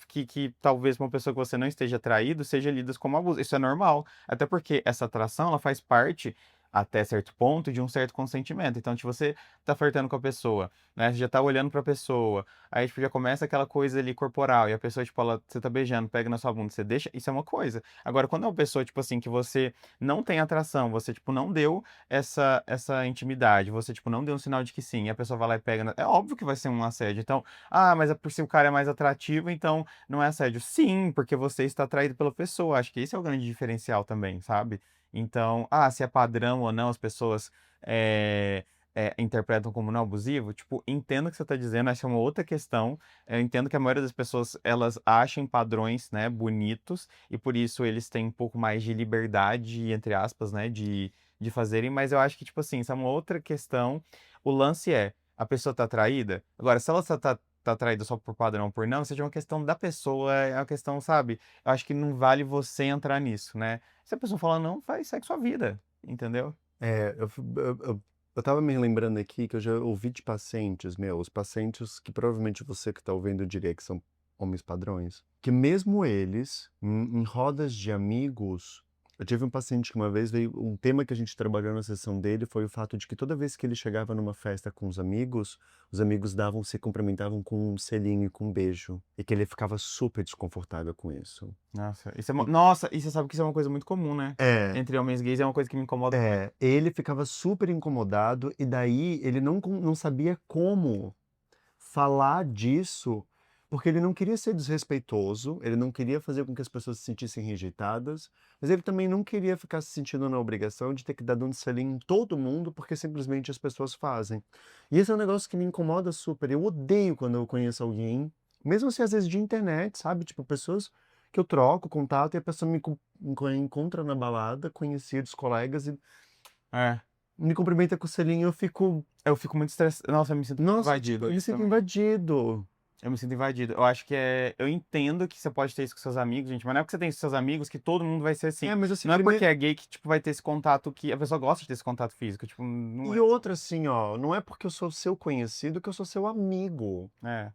[SPEAKER 1] que talvez uma pessoa que você não esteja atraído seja lidas como abuso. Isso é normal. Até porque essa atração, ela faz parte, até certo ponto, de um certo consentimento. Então, se você tá flertando com a pessoa, né? Você já tá olhando pra pessoa, aí, tipo, já começa aquela coisa ali corporal, e a pessoa, tipo, você tá beijando, pega na sua bunda, você deixa, isso é uma coisa. Agora, quando é uma pessoa, tipo assim, que você não tem atração, você, tipo, não deu essa intimidade, você, tipo, não deu um sinal de que sim, e a pessoa vai lá e pega. É óbvio que vai ser um assédio. Então, mas é por se o cara é mais atrativo, então não é assédio. Sim, porque você está atraído pela pessoa. Acho que esse é o grande diferencial também, sabe? Então, se é padrão ou não, as pessoas eh interpretam como não abusivo, tipo, entendo o que você está dizendo, essa é uma outra questão. Eu entendo que a maioria das pessoas, elas acham padrões, né, bonitos, e por isso eles têm um pouco mais de liberdade, entre aspas, né, de fazerem, mas eu acho que, tipo assim, isso é uma outra questão. O lance é, a pessoa tá traída? Agora, se ela só tá traída só por padrão, por não, seja uma questão da pessoa, é uma questão, sabe? Eu acho que não vale você entrar nisso, né? Se a pessoa fala não, faz, segue sua vida, entendeu?
[SPEAKER 2] É, eu estava me lembrando aqui que eu já ouvi de pacientes meus, pacientes que provavelmente você que está ouvindo diria que são homens padrões, que mesmo eles, em rodas de amigos, eu tive um paciente que uma vez veio, um tema que a gente trabalhou na sessão dele foi o fato de que toda vez que ele chegava numa festa com os amigos davam, se cumprimentavam com um selinho e com um beijo, e que ele ficava super desconfortável com isso.
[SPEAKER 1] Nossa, isso é
[SPEAKER 2] E,
[SPEAKER 1] nossa, e você sabe que isso é uma coisa muito comum, né?
[SPEAKER 2] é,
[SPEAKER 1] Entre homens gays é uma coisa que me incomoda muito.
[SPEAKER 2] ele ficava super incomodado e daí ele não sabia como falar disso, porque ele não queria ser desrespeitoso, ele não queria fazer com que as pessoas se sentissem rejeitadas, mas ele também não queria ficar se sentindo na obrigação de ter que dar dando selinho em todo mundo, porque simplesmente as pessoas fazem. E esse é um negócio que me incomoda super. Eu odeio quando eu conheço alguém, mesmo assim às vezes de internet, sabe? Tipo, pessoas que eu troco contato e a pessoa encontra na balada, conhecidos, colegas, e
[SPEAKER 1] É,
[SPEAKER 2] me cumprimenta com o selinho, eu fico,
[SPEAKER 1] eu fico muito estressado. Nossa, eu me sinto muito
[SPEAKER 2] nossa, tipo,
[SPEAKER 1] invadido
[SPEAKER 2] eu me
[SPEAKER 1] isso
[SPEAKER 2] sinto
[SPEAKER 1] também.
[SPEAKER 2] invadido.
[SPEAKER 1] Eu me sinto invadido. Eu acho que é. Eu entendo que você pode ter isso com seus amigos, gente, mas não é porque você tem isso com seus amigos que todo mundo vai ser assim.
[SPEAKER 2] É, mas assim,
[SPEAKER 1] Não é porque
[SPEAKER 2] primeiro.
[SPEAKER 1] é gay que, tipo, vai ter esse contato que a pessoa gosta de ter esse contato físico. Tipo, não
[SPEAKER 2] E
[SPEAKER 1] é.
[SPEAKER 2] outra, assim, ó, não é porque eu sou seu conhecido que eu sou seu amigo.
[SPEAKER 1] É.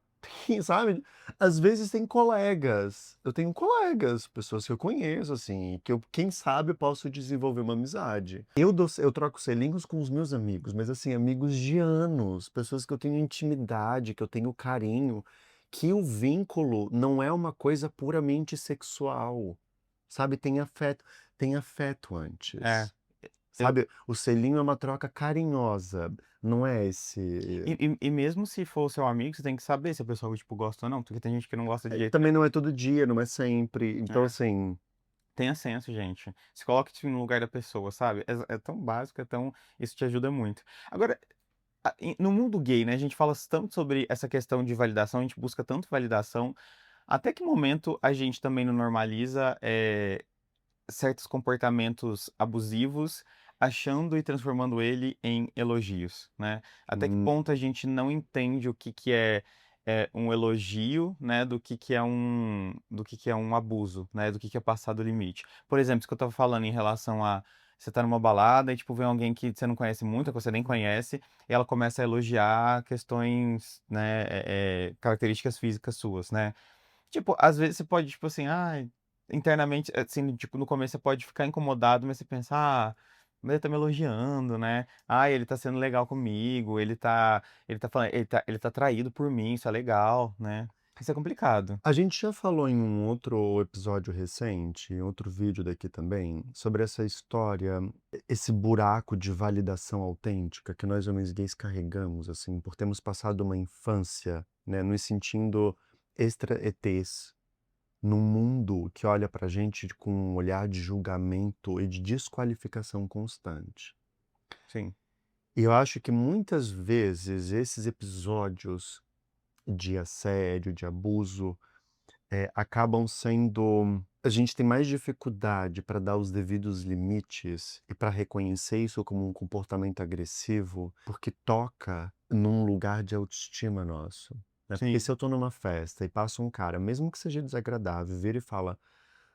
[SPEAKER 2] Sabe? Às vezes tem colegas. Eu tenho colegas, pessoas que eu conheço, assim, que eu, quem sabe, eu posso desenvolver uma amizade. Eu troco selinhos com os meus amigos, mas assim, amigos de anos, pessoas que eu tenho intimidade, que eu tenho carinho, que o vínculo não é uma coisa puramente sexual, sabe? Tem afeto
[SPEAKER 1] É.
[SPEAKER 2] antes.
[SPEAKER 1] Eu,
[SPEAKER 2] Sabe, o selinho é uma troca carinhosa, não é esse.
[SPEAKER 1] e mesmo se for seu amigo, você tem que saber se a pessoa, tipo, gosta ou não, porque tem gente que não gosta de jeito
[SPEAKER 2] Também
[SPEAKER 1] nenhum.
[SPEAKER 2] não é todo dia, não é sempre. Então,
[SPEAKER 1] É.
[SPEAKER 2] assim,
[SPEAKER 1] Tenha senso, gente. Se coloque tipo, no lugar da pessoa, sabe? É tão básico, é tão. Isso te ajuda muito. Agora, no mundo gay, né, a gente fala tanto sobre essa questão de validação, a gente busca tanto validação. Até que momento a gente também não normaliza certos comportamentos abusivos, achando e transformando ele em elogios, né? Até que
[SPEAKER 2] hum,
[SPEAKER 1] ponto a gente não entende o que que é um elogio, né, do que é um abuso, né, do que é passar do limite. Por exemplo, isso que eu estava falando em relação a você tá numa balada e, tipo, vem alguém que você não conhece muito, que você nem conhece, e ela começa a elogiar questões, né, características físicas suas, né? Tipo, às vezes você pode, tipo assim, internamente, assim, tipo, no começo você pode ficar incomodado, mas você pensa, mas ele tá me elogiando, né? Ele tá sendo legal comigo, ele tá falando, ele tá atraído por mim, isso é legal, né? Isso é complicado.
[SPEAKER 2] a gente já falou em um outro episódio recente, em outro vídeo daqui também, sobre essa história, esse buraco de validação autêntica que nós homens gays carregamos, assim, por termos passado uma infância, né, nos sentindo extra-ETs, num mundo que olha pra gente com um olhar de julgamento e de desqualificação constante.
[SPEAKER 1] Sim,
[SPEAKER 2] E eu acho que muitas vezes esses episódios de assédio, de abuso, acabam sendo. A gente tem mais dificuldade para dar os devidos limites e para reconhecer isso como um comportamento agressivo, porque toca num lugar de autoestima nosso. Né? Porque
[SPEAKER 1] sim.
[SPEAKER 2] se eu tô numa festa e passa um cara, mesmo que seja desagradável, vira e fala: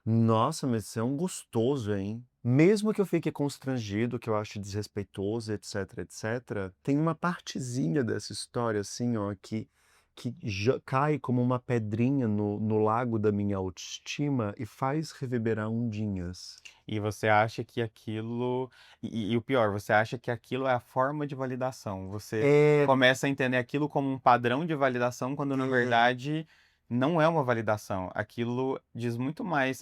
[SPEAKER 2] Nossa, mas você é um gostoso, hein? Mesmo que eu fique constrangido, que eu ache desrespeitoso, etc, etc, tem uma partezinha dessa história, assim, ó, que já cai como uma pedrinha no lago da minha autoestima e faz reverberar ondinhas.
[SPEAKER 1] E você acha que aquilo. E o pior, você acha que aquilo é a forma de validação. Você
[SPEAKER 2] É,
[SPEAKER 1] começa a entender aquilo como um padrão de validação, quando na verdade não é uma validação. Aquilo diz muito mais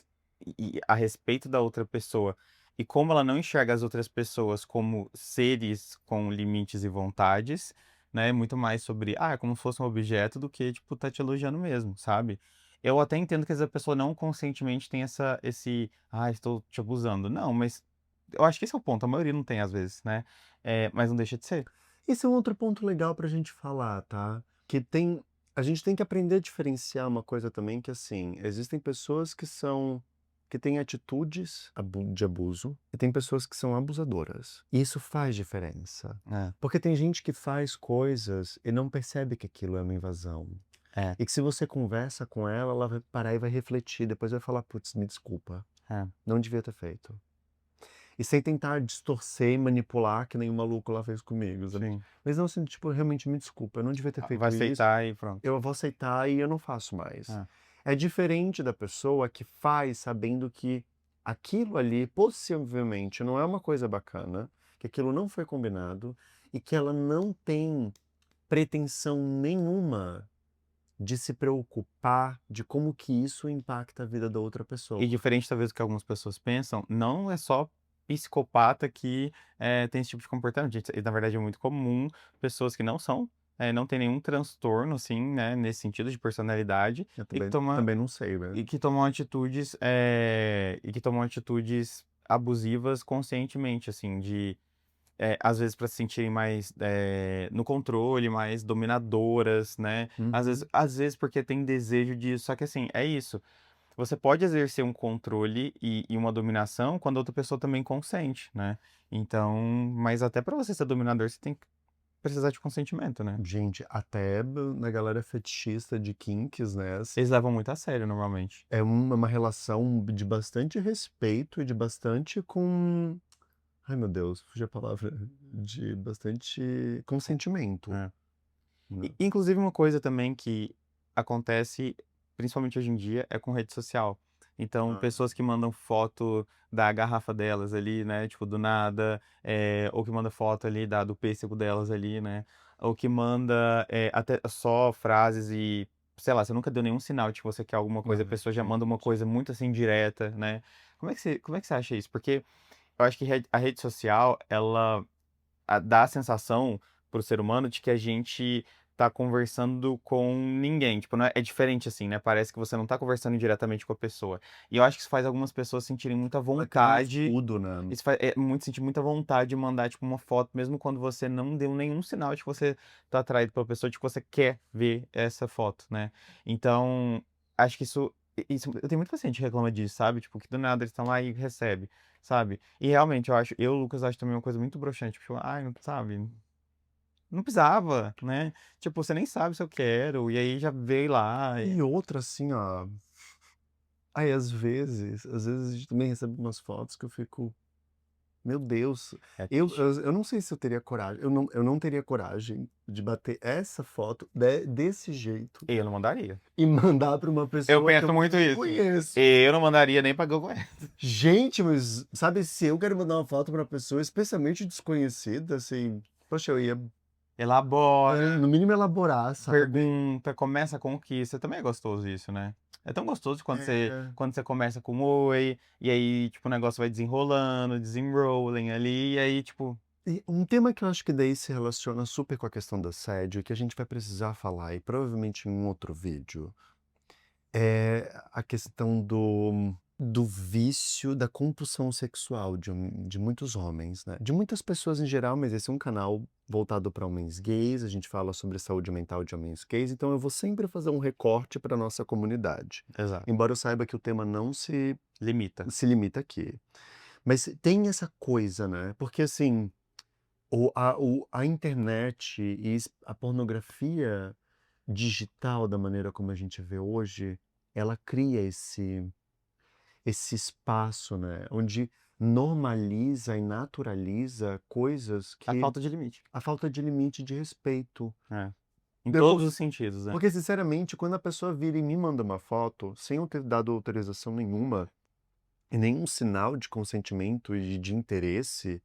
[SPEAKER 1] a respeito da outra pessoa. E como ela não enxerga as outras pessoas como seres com limites e vontades, né? Muito mais sobre, é como se fosse um objeto do que, tipo, tá te elogiando mesmo, sabe? Eu até entendo que às vezes a pessoa não conscientemente tem estou te abusando. Não, mas eu acho que esse é o ponto, a maioria não tem às vezes, né, mas não deixa de ser.
[SPEAKER 2] Esse é um outro ponto legal pra gente falar, tá? Que tem a gente tem que aprender a diferenciar uma coisa também que, assim, existem pessoas que têm atitudes de abuso e tem pessoas que são abusadoras. E isso faz diferença.
[SPEAKER 1] É,
[SPEAKER 2] Porque tem gente que faz coisas e não percebe que aquilo é uma invasão.
[SPEAKER 1] é,
[SPEAKER 2] E que se você conversa com ela vai parar e vai refletir, depois vai falar: "Putz, me desculpa,
[SPEAKER 1] é,
[SPEAKER 2] não devia ter feito". E sem tentar distorcer e manipular que nem o maluco lá fez comigo, sabe.
[SPEAKER 1] sim.
[SPEAKER 2] Mas não, assim, tipo, realmente me desculpa, eu não devia ter
[SPEAKER 1] Vai
[SPEAKER 2] feito isso,
[SPEAKER 1] aceitar e pronto.
[SPEAKER 2] eu vou aceitar e eu não faço mais.
[SPEAKER 1] É.
[SPEAKER 2] É diferente da pessoa que faz sabendo que aquilo ali possivelmente não é uma coisa bacana, que aquilo não foi combinado e que ela não tem pretensão nenhuma de se preocupar de como que isso impacta a vida da outra
[SPEAKER 1] E
[SPEAKER 2] pessoa.
[SPEAKER 1] diferente talvez do que algumas pessoas pensam, não é só psicopata que, tem esse tipo de comportamento, gente, e na verdade é muito comum pessoas que não são, não tem nenhum transtorno, assim, né, nesse sentido de personalidade,
[SPEAKER 2] Eu
[SPEAKER 1] e que
[SPEAKER 2] também não sei, né.
[SPEAKER 1] tomam atitudes abusivas conscientemente, assim, de, às vezes para se sentirem mais, no controle, mais dominadoras, né,
[SPEAKER 2] Uhum.
[SPEAKER 1] às vezes porque tem desejo disso, só que assim, é isso, você pode exercer um controle e uma dominação quando a outra pessoa também consente, né. Então, mas até para você ser dominador, você tem que precisar de consentimento, né.
[SPEAKER 2] Gente, até na galera fetichista de kinks, né,
[SPEAKER 1] Eles levam muito a sério normalmente.
[SPEAKER 2] é uma relação de bastante respeito e de bastante com ai meu Deus, fugiu a palavra, de bastante consentimento,
[SPEAKER 1] É.
[SPEAKER 2] né.
[SPEAKER 1] E inclusive uma coisa também que acontece, principalmente hoje em dia, é com rede social. Então,
[SPEAKER 2] Ah,
[SPEAKER 1] pessoas que mandam foto da garrafa delas ali, né, tipo, do nada, ou que manda foto ali do pêssego delas ali, né, ou que manda, até só frases e, sei lá, você nunca deu nenhum sinal de que você quer alguma coisa, a
[SPEAKER 2] ai
[SPEAKER 1] pessoa já manda uma
[SPEAKER 2] gente.
[SPEAKER 1] coisa muito, assim, direta, né. Como é que você acha isso? Porque eu acho que a rede social, ela dá a sensação para o ser humano de que a gente tá conversando com ninguém, tipo, não é diferente, assim, né, parece que você não tá conversando diretamente com a pessoa. E eu acho que isso faz algumas pessoas sentirem muita
[SPEAKER 2] Ela cria um
[SPEAKER 1] vontade,
[SPEAKER 2] escudo, né.
[SPEAKER 1] isso faz muito sentir muita vontade de mandar, tipo, uma foto, mesmo quando você não deu nenhum sinal de que você tá atraído pela pessoa, de que você quer ver essa foto, né. Então, acho que isso eu tenho muito paciente que reclama disso, sabe, tipo, que do nada eles estão lá e recebe, sabe. E realmente o Lucas, acho também uma coisa muito broxante, tipo, ai, não sabe, não precisava, né. Tipo, você nem sabe se eu quero, e aí já veio lá
[SPEAKER 2] E outra assim, ó, aí às vezes a gente também recebe umas fotos que eu fico: "Meu Deus",
[SPEAKER 1] é
[SPEAKER 2] eu
[SPEAKER 1] triste.
[SPEAKER 2] eu eu não sei se eu teria coragem, eu não teria coragem de bater essa foto desse jeito
[SPEAKER 1] Eu não mandaria.
[SPEAKER 2] e mandar pra uma
[SPEAKER 1] Eu
[SPEAKER 2] pessoa que
[SPEAKER 1] penso
[SPEAKER 2] eu
[SPEAKER 1] muito
[SPEAKER 2] nem
[SPEAKER 1] isso.
[SPEAKER 2] conheço.
[SPEAKER 1] Eu não mandaria nem pra Google Ads.
[SPEAKER 2] Gente, mas sabe, se eu quero mandar uma foto pra pessoa especialmente desconhecida, assim, poxa, eu ia,
[SPEAKER 1] Elabora,
[SPEAKER 2] no mínimo elaborar, sabe.
[SPEAKER 1] pergunta, começa com conquista, também é gostoso isso, né. É tão gostoso
[SPEAKER 2] É.
[SPEAKER 1] quando você começa com "oi", e aí, tipo, o negócio vai desenrolando, desenrolling ali, e aí, tipo
[SPEAKER 2] E um tema que eu acho que daí se relaciona super com a questão do assédio, que a gente vai precisar falar e provavelmente em um outro vídeo, é a questão do vício, da compulsão sexual de muitos homens, né, de muitas pessoas em geral, mas esse é um canal voltado para homens gays, a gente fala sobre saúde mental de homens gays, então eu vou sempre fazer um recorte para nossa comunidade,
[SPEAKER 1] exato,
[SPEAKER 2] embora eu saiba que o tema não
[SPEAKER 1] limita.
[SPEAKER 2] se limita aqui. Mas tem essa coisa, né, porque assim, a internet e a pornografia digital, da maneira como a gente vê hoje, ela cria esse espaço, né, onde normaliza e naturaliza coisas
[SPEAKER 1] A
[SPEAKER 2] que
[SPEAKER 1] falta de limite.
[SPEAKER 2] a falta de limite de respeito.
[SPEAKER 1] É, em
[SPEAKER 2] É
[SPEAKER 1] todos os sentidos, né.
[SPEAKER 2] porque sinceramente, quando a pessoa vira e me manda uma foto, sem eu ter dado autorização nenhuma, e nenhum sinal de consentimento e de interesse,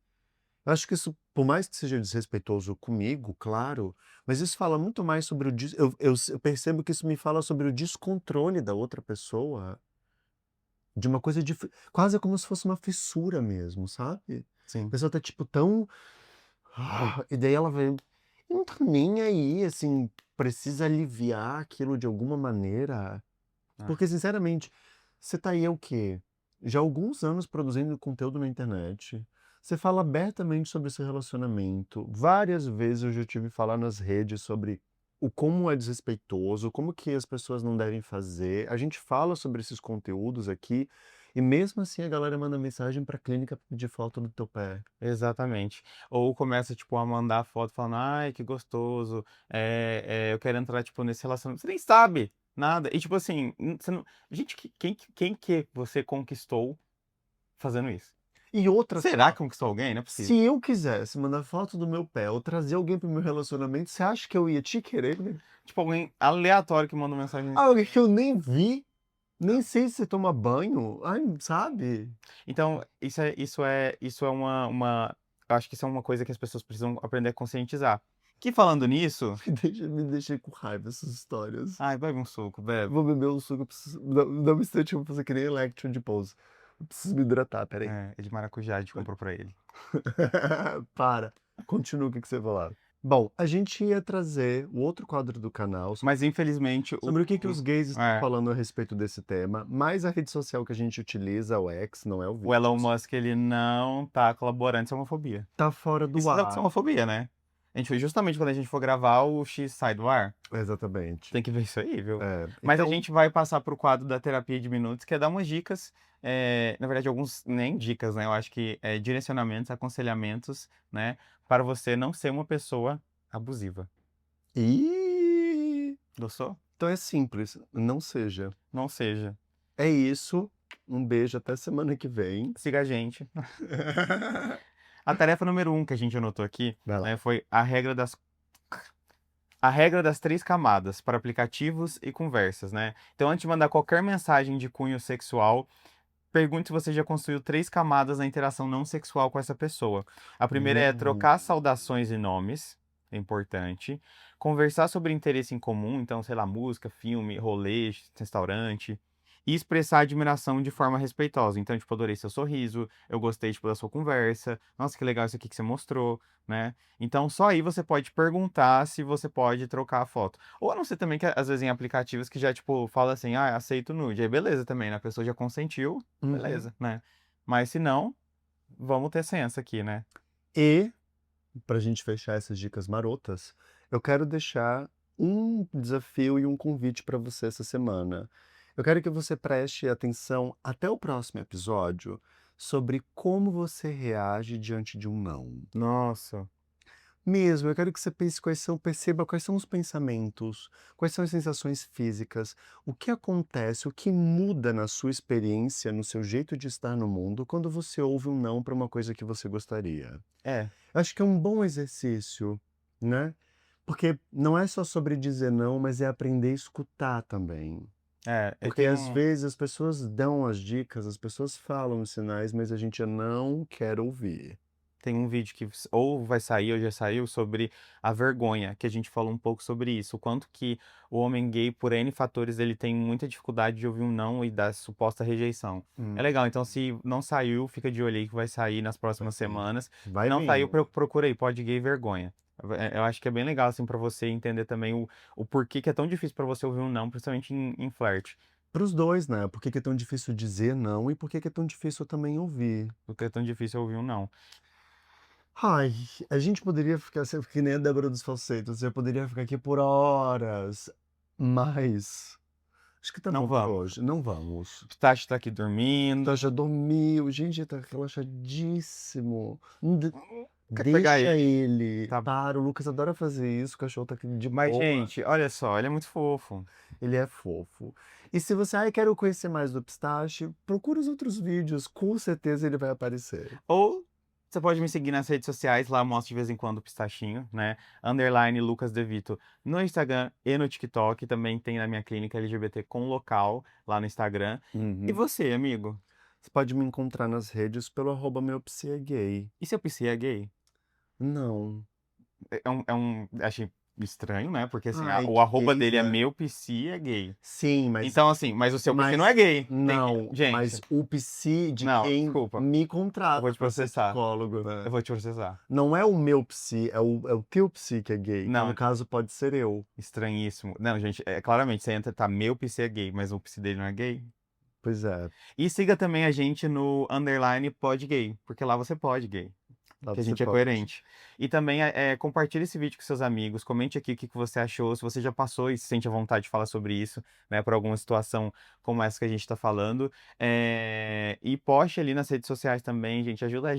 [SPEAKER 2] eu acho que isso, por mais que seja desrespeitoso comigo, claro, mas isso fala muito mais sobre o eu percebo que isso me fala sobre o descontrole da outra pessoa, de uma coisa de quase como se fosse uma fissura mesmo, sabe. A
[SPEAKER 1] Sim.
[SPEAKER 2] pessoa tá tipo tão e daí ela vai e não tá nem aí, assim, precisa aliviar aquilo de alguma maneira,
[SPEAKER 1] É.
[SPEAKER 2] porque sinceramente, você tá aí há o quê? Já há alguns anos produzindo conteúdo na internet, Você fala abertamente sobre seu relacionamento. Várias vezes eu já te vi falar nas redes sobre o como é desrespeitoso, como que as pessoas não devem fazer. A gente fala sobre esses conteúdos aqui e mesmo assim a galera manda mensagem pra clínica pra pedir foto do teu pé.
[SPEAKER 1] Exatamente. Ou começa, tipo, a mandar foto falando: "Ai, que gostoso, eu quero entrar, tipo, nesse relacionamento", você nem sabe nada. E, tipo assim, você não gente, quem que você conquistou fazendo isso?
[SPEAKER 2] E outra, sei
[SPEAKER 1] Será
[SPEAKER 2] lá,
[SPEAKER 1] que conquistou alguém? Não é
[SPEAKER 2] se
[SPEAKER 1] possível.
[SPEAKER 2] eu quisesse mandar foto do meu pé ou trazer alguém pro meu relacionamento, você acha que eu ia te querer, né?
[SPEAKER 1] Tipo, alguém aleatório que manda mensagem.
[SPEAKER 2] Alguém que eu nem vi, nem sei se você toma banho, ai, sabe?
[SPEAKER 1] Então, isso é uma eu acho que isso é uma coisa que as pessoas precisam aprender a conscientizar. Que falando nisso,
[SPEAKER 2] Me deixa com raiva essas histórias.
[SPEAKER 1] ai, bebe um suco, bebe.
[SPEAKER 2] Vou beber um suco, eu preciso dá um instante, eu vou fazer que nem Electro de Pose. Eu preciso me hidratar, espera aí.
[SPEAKER 1] É de maracujá, a gente comprou pra ele.
[SPEAKER 2] Para, continua o que você falava. Bom, a gente ia trazer o outro quadro do canal
[SPEAKER 1] Mas infelizmente
[SPEAKER 2] sobre o que que os gays estão
[SPEAKER 1] é,
[SPEAKER 2] falando a respeito desse tema, mas a rede social que a gente utiliza, o X, não é o
[SPEAKER 1] o Elon
[SPEAKER 2] Vimeo,
[SPEAKER 1] Musk ele não tá colaborando, isso é homofobia.
[SPEAKER 2] tá fora do
[SPEAKER 1] Isso é
[SPEAKER 2] ar.
[SPEAKER 1] homofobia, né. A gente justamente quando a gente for gravar o X sai do ar,
[SPEAKER 2] Exatamente.
[SPEAKER 1] tem que ver isso aí, viu.
[SPEAKER 2] É,
[SPEAKER 1] Mas a
[SPEAKER 2] então,
[SPEAKER 1] gente vai passar para o quadro da terapia de minutos, que é dar umas dicas, na verdade alguns nem dicas, né, eu acho que é direcionamentos, aconselhamentos, né, para você não ser uma pessoa abusiva.
[SPEAKER 2] e
[SPEAKER 1] Gostou?
[SPEAKER 2] então é simples, não seja.
[SPEAKER 1] Não seja.
[SPEAKER 2] É isso, um beijo, até semana que vem.
[SPEAKER 1] Siga a gente. A tarefa número um que a gente anotou aqui,
[SPEAKER 2] Vai lá.
[SPEAKER 1] né, foi a regra das 3 camadas para aplicativos e conversas, né. Então antes de mandar qualquer mensagem de cunho sexual, pergunte se você já construiu 3 camadas na interação não sexual com essa pessoa. A primeira é
[SPEAKER 2] Uhum.
[SPEAKER 1] trocar saudações e nomes, é importante. Conversar sobre interesse em comum, então, sei lá, música, filme, rolê, restaurante. E expressar admiração de forma respeitosa. Então, tipo, adorei seu sorriso, eu gostei, tipo, da sua conversa. Nossa, que legal isso aqui que você mostrou, né? Então, só aí você pode perguntar se você pode trocar a foto. Ou a não ser também que, às vezes, em aplicativos que já, tipo, fala assim, ah, aceito nude. Aí beleza também, né? A pessoa já consentiu,
[SPEAKER 2] Uhum.
[SPEAKER 1] beleza, né? Mas se não, vamos ter senso aqui, né?
[SPEAKER 2] E, pra gente fechar essas dicas marotas, eu quero deixar um desafio e um convite para você essa semana. Eu quero que você preste atenção até o próximo episódio sobre como você reage diante de um não.
[SPEAKER 1] Nossa,
[SPEAKER 2] Mesmo, eu quero que você pense perceba quais são os pensamentos, quais são as sensações físicas, o que acontece, o que muda na sua experiência, no seu jeito de estar no mundo, quando você ouve um não para uma coisa que você gostaria.
[SPEAKER 1] é,
[SPEAKER 2] Eu acho que é um bom exercício, né? Porque não é só sobre dizer não, mas é aprender a escutar também.
[SPEAKER 1] eu
[SPEAKER 2] Porque
[SPEAKER 1] tenho
[SPEAKER 2] às vezes as pessoas dão as dicas, as pessoas falam os sinais, mas a gente não quer ouvir.
[SPEAKER 1] um vídeo que ou vai sair ou já saiu sobre a vergonha, que a gente falou um pouco sobre isso, o quanto que o homem gay, por N fatores, ele tem muita dificuldade de ouvir um não e da suposta rejeição. É
[SPEAKER 2] Hum,
[SPEAKER 1] legal, então se não saiu, fica de olho aí que vai sair nas
[SPEAKER 2] vai
[SPEAKER 1] próximas
[SPEAKER 2] vir.
[SPEAKER 1] semanas. Se
[SPEAKER 2] Vai
[SPEAKER 1] não saiu,
[SPEAKER 2] vindo.
[SPEAKER 1] procura aí, Pod Gay Vergonha. Eu acho que é bem legal, assim, pra você entender também o porquê que é tão difícil pra você ouvir um não, principalmente em flerte.
[SPEAKER 2] Para os 2, né, por que que é tão difícil dizer não e por que que é tão difícil também ouvir.
[SPEAKER 1] Porque é tão difícil ouvir um não.
[SPEAKER 2] Ai, a gente poderia ficar que nem a Débora dos Falsetos, eu poderia ficar aqui por horas, mas acho que tá
[SPEAKER 1] Não
[SPEAKER 2] bom por
[SPEAKER 1] vamos.
[SPEAKER 2] hoje, não vamos.
[SPEAKER 1] Pistache tá aqui
[SPEAKER 2] Tá,
[SPEAKER 1] dormindo.
[SPEAKER 2] já dormiu, gente, tá relaxadíssimo.
[SPEAKER 1] Quer pegar
[SPEAKER 2] Deixa
[SPEAKER 1] ele?
[SPEAKER 2] ele.
[SPEAKER 1] Tá.
[SPEAKER 2] Para, o Lucas adora fazer isso, o cachorro tá aqui de
[SPEAKER 1] Mas,
[SPEAKER 2] boa.
[SPEAKER 1] gente, olha só, ele é muito fofo.
[SPEAKER 2] Ele é fofo. E se você, ai, quero conhecer mais do Pistache, procura os outros vídeos, com certeza ele vai aparecer.
[SPEAKER 1] Ou você pode me seguir nas redes sociais, lá eu mostro de vez em quando o pistachinho, né? Underline Lucas De Vito no Instagram e no TikTok. Também tem na minha clínica LGBT com local lá no Instagram. E
[SPEAKER 2] Uhum.
[SPEAKER 1] você, amigo?
[SPEAKER 2] Você pode me encontrar nas redes pelo @meupsiagay.
[SPEAKER 1] E seu PC é gay?
[SPEAKER 2] Não.
[SPEAKER 1] Achei estranho, né? Porque assim,
[SPEAKER 2] Ai,
[SPEAKER 1] o
[SPEAKER 2] que
[SPEAKER 1] arroba
[SPEAKER 2] gays,
[SPEAKER 1] dele é
[SPEAKER 2] né?
[SPEAKER 1] meu PC é gay.
[SPEAKER 2] Sim, mas
[SPEAKER 1] Então, assim, mas o seu PC não é
[SPEAKER 2] mas
[SPEAKER 1] gay.
[SPEAKER 2] não, mas
[SPEAKER 1] Gente,
[SPEAKER 2] o psi de
[SPEAKER 1] não,
[SPEAKER 2] quem
[SPEAKER 1] desculpa.
[SPEAKER 2] me
[SPEAKER 1] Eu vou
[SPEAKER 2] contrata
[SPEAKER 1] te
[SPEAKER 2] para ser
[SPEAKER 1] processar.
[SPEAKER 2] psicólogo,
[SPEAKER 1] Eu
[SPEAKER 2] né.
[SPEAKER 1] vou te processar.
[SPEAKER 2] Não é o meu psi, é o teu psi que é gay, que no
[SPEAKER 1] Não,
[SPEAKER 2] caso pode ser eu.
[SPEAKER 1] estranhíssimo. Não, gente, claramente, você entra, tá, meu PC é gay, mas o PC dele não é gay?
[SPEAKER 2] Pois é,
[SPEAKER 1] E siga também a gente no underline podgay, porque lá você pode gay.
[SPEAKER 2] lá
[SPEAKER 1] Que a
[SPEAKER 2] você
[SPEAKER 1] gente é
[SPEAKER 2] pode.
[SPEAKER 1] coerente. E também compartilhe esse vídeo com seus amigos, comente aqui o que que você achou, se você já passou e se sente à vontade de falar sobre isso, né, por alguma situação como essa que a gente está falando. E poste ali nas redes sociais também, gente, ajuda a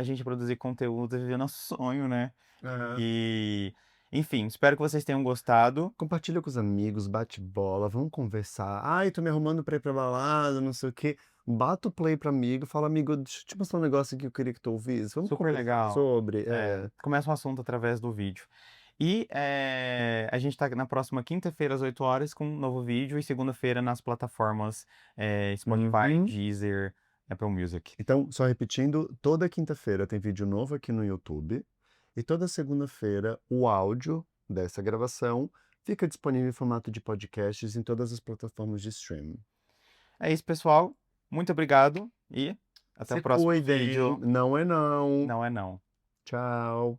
[SPEAKER 1] gente a produzir conteúdo, a viver nosso sonho, né?
[SPEAKER 2] É.
[SPEAKER 1] E, enfim, espero que vocês tenham gostado.
[SPEAKER 2] Compartilha com os amigos, bate bola, vamos conversar. Ai, tô me arrumando pra ir pra balada, não sei o quê. Bata o play pra amigo, fala, amigo, deixa eu te mostrar um negócio aqui que eu queria que tu ouvisse. Vamos
[SPEAKER 1] Super
[SPEAKER 2] conversar
[SPEAKER 1] legal.
[SPEAKER 2] sobre. É.
[SPEAKER 1] Começa um assunto através do vídeo. E a gente tá na próxima quinta-feira, às 8 horas, com um novo vídeo, e segunda-feira nas plataformas Spotify,
[SPEAKER 2] Uhum.
[SPEAKER 1] Deezer, Apple Music.
[SPEAKER 2] Então, só repetindo, toda quinta-feira tem vídeo novo aqui no YouTube. E toda segunda-feira o áudio dessa gravação fica disponível em formato de podcasts em todas as plataformas de streaming.
[SPEAKER 1] É isso, pessoal. Muito obrigado e até o
[SPEAKER 2] Se
[SPEAKER 1] próximo
[SPEAKER 2] cuidem,
[SPEAKER 1] vídeo.
[SPEAKER 2] não é não.
[SPEAKER 1] Não é não.
[SPEAKER 2] Tchau.